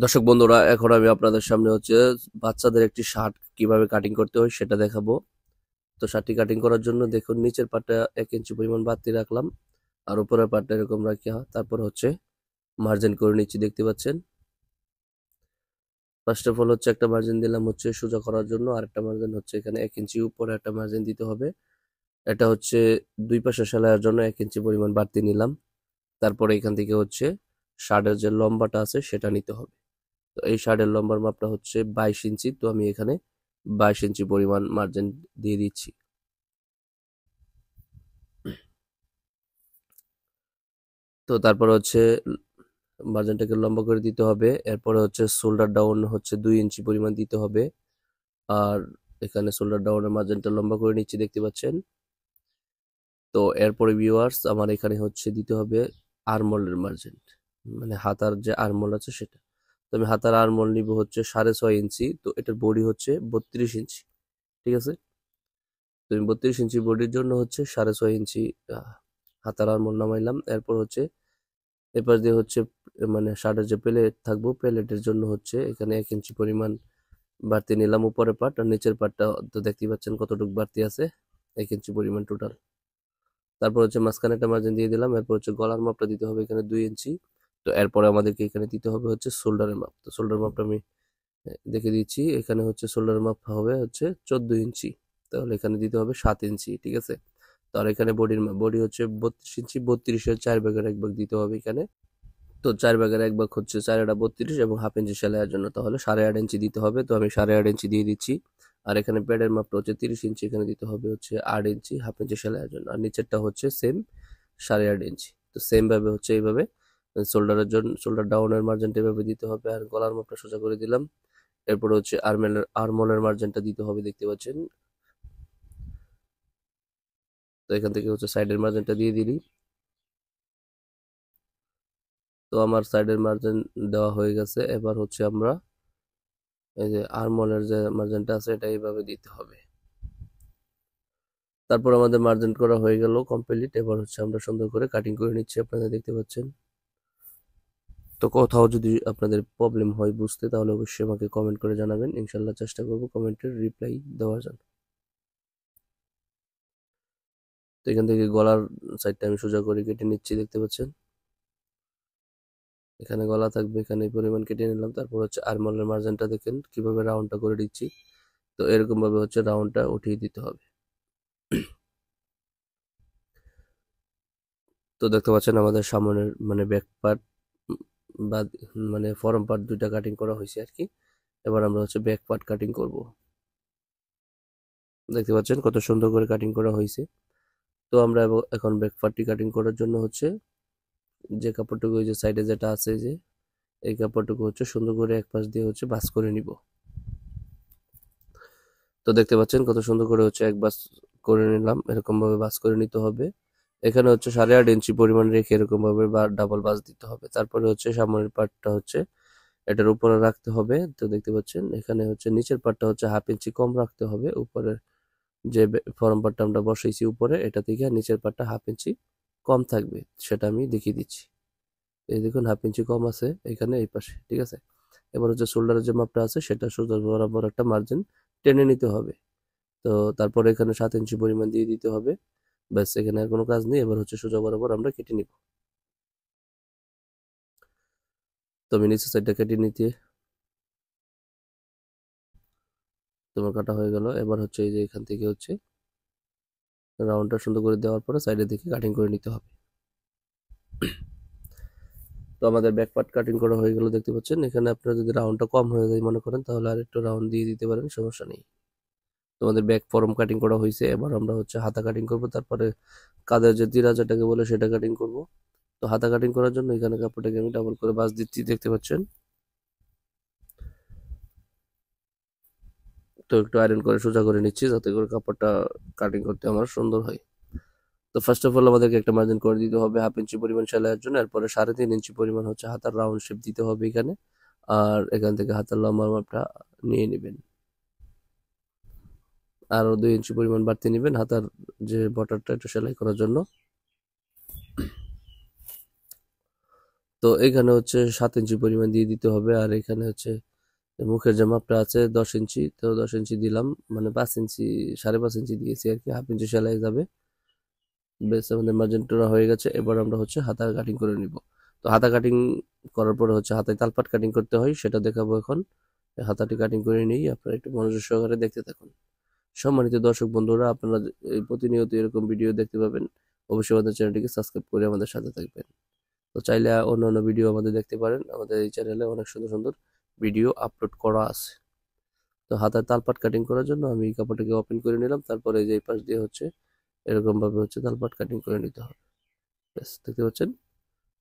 দর্শক বন্ধুরা, এখন আমি আপনাদের সামনে বাচ্চাদের একটি শার্ট কিভাবে কাটিং করতে হয় সেটা দেখাবো। তো শার্টটি কাটিং করার জন্য দেখুন, নিচের পাটটা 1 ইঞ্চি পরিমাণ বাড়তি রাখলাম, আর উপরের পাটটা এরকম রাখি। তারপর মার্জিন করে নিচ্ছি, দেখতে পাচ্ছেন। ফার্স্ট অফ অল একটা মার্জিন দিলাম সোজা করার জন্য, আর একটা মার্জিন এখানে 1 ইঞ্চি উপরে একটা মার্জিন দিতে হবে। এটা দুই পাশে সেলাইয়ের জন্য 1 ইঞ্চি পরিমাণ বাড়তি নিলাম। তারপরে এখান থেকে শার্টের যে লম্বাটা আছে সেটা নিতে হবে। তো এই শার্টের লম্বার মাপটা 22 ইঞ্চি। তো আমি এখানে 22 ইঞ্চি পরিমাণ মার্জিন দিয়ে দিচ্ছি। তো তারপর মার্জিনটাকে লম্বা করে দিতে হবে। এরপরে শোল্ডার ডাউন 2 ইঞ্চি পরিমাণ দিতে হবে। আর এখানে শোল্ডার ডাউনের মার্জিনটা লম্বা করে নিচ্ছি, দেখতে পাচ্ছেন। তো এরপরে ভিউয়ার্স, আমার এখানে দিতে হবে আর্মহোলের মার্জিন, মানে হাতার যে আর্মহোল আছে সেটা। তো আমি হাতার আর্মহোল নিব 6.5 ইঞ্চি। তো এটার বডি 32 ইঞ্চি, ঠিক আছে। তো আমি 32 ইঞ্চি বডির জন্য 6.5 ইঞ্চি হাতার আর্মহোল নামাইলাম। এরপর এপাশ দিয়ে মানে শার্টের যে প্লেট থাকবো, প্লেটের জন্য এখানে 1 ইঞ্চি পরিমাণ বাড়তি নিলাম উপরের পার্ট, আর নিচের পার্টটা তো দেখতেই পাচ্ছেন কতটুকু বাড়তি আছে, 1 ইঞ্চি পরিমাণ টোটাল। তারপর মাঝখানে একটা মার্জিন দিয়ে দিলাম। এরপর গলার মাপটা দিতে হবে এখানে 2 ইঞ্চি। তো এরপরে আমাদেরকে এখানে দিতে হবে শোল্ডারের মাপ। তো শোল্ডার মাপটা আমি দেখে দিচ্ছি। এখানে শোল্ডারের মাপ হবে 14 ইঞ্চি। তাহলে এখানে দিতে হবে 7 ইঞ্চি, ঠিক আছে। তো আর এখানে বডি 32 ইঞ্চি, 32-এর 4 ভাগের 1 ভাগ দিতে হবে এখানে। তো 4 ভাগের 1 ভাগ 4 32 এবং হাফ ইঞ্চি সেলাইয়ের জন্য তাহলে 8.5 ইঞ্চি দিতে হবে। তো আমি 8.5 ইঞ্চি দিয়ে দিচ্ছি। আর এখানে প্যাডের মাপটা 30 ইঞ্চি, এখানে দিতে হবে 8 ইঞ্চি হাফ ইঞ্চি সেলাইয়ের জন্য। আর নিচেরটা সেম 8.5 ইঞ্চি। তো সেম ভাবে এইভাবে শোল্ডার ডাউনের মার্জিনটা এভাবে দিতে হবে। আর গলার মাপটা সোজা করে দিলাম। এরপর আর্মহোলের মার্জিনটা দিতে হবে, দেখতে পাচ্ছেন। তো এখান থেকে সাইডের মার্জিনটা দিয়ে দিলি। তো আমার সাইডের মার্জিন দেওয়া হয়ে গেছে। এবার আমরা এই যে আর্মহোলের যে মার্জিনটা আছে এটা এইভাবে দিতে হবে। তারপর আমাদের মার্জিন করা হয়ে গেল কমপ্লিট। এবার আমরা সুন্দর করে কাটিং করে নিচ্ছি, আপনারা দেখতে পাচ্ছেন। তো কোথাও যদি আপনাদের প্রবলেম হয় বুঝতে, তাহলে অবশ্যই আমাকে কমেন্ট করে জানাবেন। ইনশাল্লাহ চেষ্টা করব কমেন্টের রিপ্লাই দেওয়ার জন্য। তো এখান থেকে গলার সাইডটা আমি সোজা করে কেটে নিচ্ছি, দেখতে পাচ্ছেন। এখানে গলা থাকবে, এখানে এই পরিমাণ কেটে নিলাম। তারপর আর্মহোলের মার্জিনটা দেখেন কিভাবে রাউন্ডটা করে দিচ্ছি। তো এরকম ভাবে রাউন্ডটা উঠিয়ে দিতে হবে। তো দেখতে পাচ্ছেন আমাদের সামনের মানে ব্যাক পার্ট বা মানে ফরম পার্ট দুইটা কাটিং করা হয়েছে আর কি। এবার আমরা ব্যাক পার্ট কাটিং করব। দেখতে পাচ্ছেন কত সুন্দর করে কাটিং করা হয়েছে। তো আমরা এখন ব্যাক পার্টটি কাটিং করার জন্য যে কাপড়টুকু ওই যে সাইডে যেটা আছে, যে এই কাপড়টুকু সুন্দর করে এক পাশ দিয়ে ভাঁজ করে নিব। তো দেখতে পাচ্ছেন কত সুন্দর করে এক ভাঁজ করে নিলাম। এরকম ভাবে ভাঁজ করে নিতে হবে। এখানে 8.5 ইঞ্চি পরিমাণ রেখে এরকম ভাবে ডাবল ভাঁজ দিতে হবে। তারপরে সামনের পার্টটা এটার উপরে রাখতে হবে। তো দেখতে পাচ্ছেন এখানে নিচের পার্টটা হাফ ইঞ্চি কম রাখতে হবে। উপরের যে ফরম পার্টটা আমরা বসাইছি উপরে, এটা থেকে নিচের পার্টটা হাফ ইঞ্চি কম থাকবে, সেটা আমি দেখিয়ে দিচ্ছি। এই দেখুন হাফ ইঞ্চি কম আছে এখানে এই পাশে, ঠিক আছে। এবার শোল্ডারের যে মাপটা আছে সেটা সোজা বরাবর একটা মার্জিন টেনে নিতে হবে। তো তারপরে এখানে 7 ইঞ্চি পরিমাণ দিয়ে দিতে হবে। ব্যাস, এখানে আর কোনো কাজ নেই। এবার সোজা বরাবর আমরা কেটে নিব। তো আমি নিচের সাইডটা কেটে নিতে তোমার কাটা হয়ে গেল। এবার এই যে এখান থেকে রাউন্ডটা সুন্দর করে দেওয়ার পরে সাইডের দিকে কাটিং করে নিতে হবে। তো আমাদের ব্যাক পার্ট কাটিং করা হয়ে গেল, দেখতে পাচ্ছেন। এখানে আপনারা যদি রাউন্ডটা কম হয়ে যায় মনে করেন, তাহলে আর একটু রাউন্ড দিয়ে দিতে পারেন, সমস্যা নেই। তোমাদের ব্যাক ফর্ম কাটিং করা হয়েছে। এবার আমরা হাতা কাটিং করব। তারপরে কাঁধের যে তিরা যেটাকে বলে সেটা কাটিং করব। তো হাতা কাটিং করার জন্য এখানে কাপড়টাকে আমি ডাবল করে ভাঁজ দিচ্ছি, দেখতে পাচ্ছেন। তো একটু আয়রন করে সোজা করে নিচ্ছি, যাতে করে কাপড়টা কাটিং করতে আমার সুন্দর হয়। তো ফার্স্ট অফ অল আমাদেরকে একটা মার্জিন করে দিতে হবে হাফ ইঞ্চি পরিমাণ সেলাইয়ের জন্য। এরপরে 3.5 ইঞ্চি পরিমাণ হাতার রাউন্ড শেপ দিতে হবে এখানে। আর এখান থেকে হাতার লম্বা মাপটা নিয়ে নেবেন। আরো 2 ইঞ্চি পরিমাণ বাড়তি নেবেন হাতার যে বর্ডারটা একটু সেলাই করার জন্য। তো এখানে হচ্ছে 7 ইঞ্চি পরিমাণ দিয়ে দিতে হবে। আর এখানে হচ্ছে মুখের যে মাপটা আছে 10 ইঞ্চি, তো 10 ইঞ্চি দিলাম, মানে 5 ইঞ্চি, 5.5 ইঞ্চি দিয়েছি আর কি, 1/2 ইঞ্চি সেলাই যাবে। বেশ, আমাদের মার্জিনটা হয়ে গেছে। এবার আমরা হচ্ছে হাতা কাটিং করে নিব। তো হাতা কাটিং করার পরে হচ্ছে হাতায় তালপাট কাটিং করতে হয়, সেটা দেখাবো এখন। হাতাটি কাটিং করে নিই, আপনারা একটু মনোযোগ সহকারে দেখতে থাকুন। সম্মানিত দর্শক বন্ধুরা, আপনারা এই প্রতিনিয়ত এরকম ভিডিও দেখতে পাবেন, অবশ্যই আমাদের চ্যানেলটিকে সাবস্ক্রাইব করে আমাদের সাথে থাকবেন। তো চাইলে অন্যান্য ভিডিও আমাদের দেখতে পারেন, আমাদের এই চ্যানেলে অনেক সুন্দর সুন্দর ভিডিও আপলোড করা আছে। তো হাতার তালপাট কাটিং করার জন্য আমি কাপড়টাকে ওপেন করে নিলাম, তারপরে যে এই পাশ দিয়ে হচ্ছে এরকম ভাবে হচ্ছে তালপাট কাটিং করে নিতে হবে। ব্যাস, দেখতে পাচ্ছেন।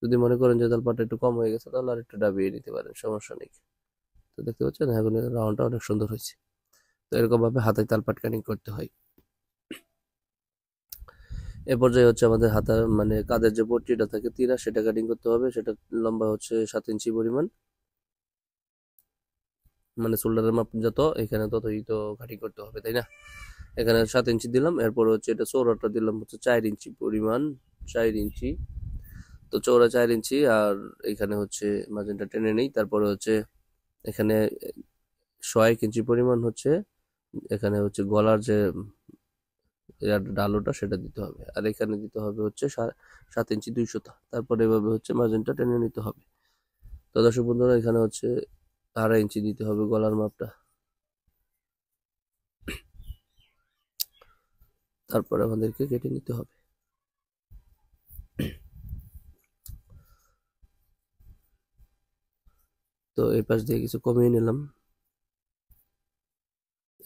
যদি মনে করেন যে তালপাটটা একটু কম হয়ে গেছে, তাহলে আর একটু ডাবিয়ে নিতে পারেন, সমস্যা নেই। তো দেখতে পাচ্ছেন এখন রাউন্ডটা অনেক সুন্দর হয়েছে। তো এরকম ভাবে হাতায় তালপাট কাটিং করতে হয়। এ পর্যায়ে হচ্ছে আমাদের হাতার মানে কাঁধের যে পট্টিটা থাকে তিরা, সেটা কাটিং করতে হবে। সেটা লম্বা হচ্ছে 7 ইঞ্চি পরিমাণ, মানে শোল্ডারের মাপ যত এখানে ততই তো কাটিং করতে হবে, তাই না? এখানে 7 ইঞ্চি দিলাম। এরপর হচ্ছে এটা চৌড়াটা দিলাম হচ্ছে 4 ইঞ্চি পরিমাণ, 4 ইঞ্চি। তো চৌড়া 4 ইঞ্চি, আর এখানে হচ্ছে মার্জিনটা টেনে নেই। তারপরে হচ্ছে এখানে 1.5 ইঞ্চি পরিমাণ হচ্ছে এখানে হচ্ছে গলার যে ডালোটা সেটা দিতে হবে। আর এখানে দিতে হবে হচ্ছে 7 ইঞ্চি 2 সুতা। তারপরে এভাবে হচ্ছে মার্জিনটা টেনে নিতে হবে। তো দর্শক বন্ধুরা, এখানে হচ্ছে 2.5 ইঞ্চি দিতে হবে গলার মাপটা। তারপরে আমাদেরকে কেটে নিতে হবে। তো এই পাশ দিয়ে কিছু কমিয়ে নিলাম।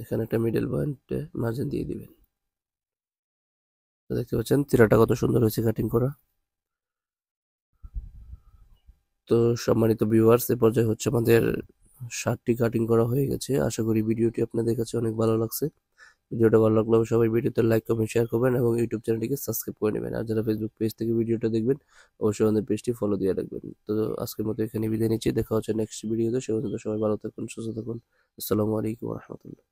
এখানে একটা মিডল পয়েন্টে মার্জিন দিয়ে দিবেন। তো দেখতে পাচ্ছেন তিরাটা কত সুন্দর হয়েছে কাটিং করা। তো সম্মানিত ভিউয়ার্স, এ পর্যায়ে হচ্ছে আমাদের শার্টটি কাটিং করা হয়ে গেছে। আশা করি ভিডিওটি আপনাদের কাছে অনেক ভালো লাগছে। ভিডিওটা ভালো লাগলে সবাই ভিডিওতে লাইক, কমেন্ট, শেয়ার করবেন এবং ইউটিউব চ্যানেলটিকে সাবস্ক্রাইব করে নেবেন। আর যারা ফেসবুক পেজ থেকে ভিডিওটা দেখবেন, অবশ্যই আমাদের পেজটি ফলো দিয়ে রাখবেন। তো আজকের মতো এখানে বিদায় নিচ্ছি। দেখা হচ্ছে নেক্সট ভিডিওতে। সে পর্যন্ত সবাই ভালো থাকুন, সুস্থ থাকুন। আসসালামু আলাইকুম ওয়া রাহমাতুল্লাহ।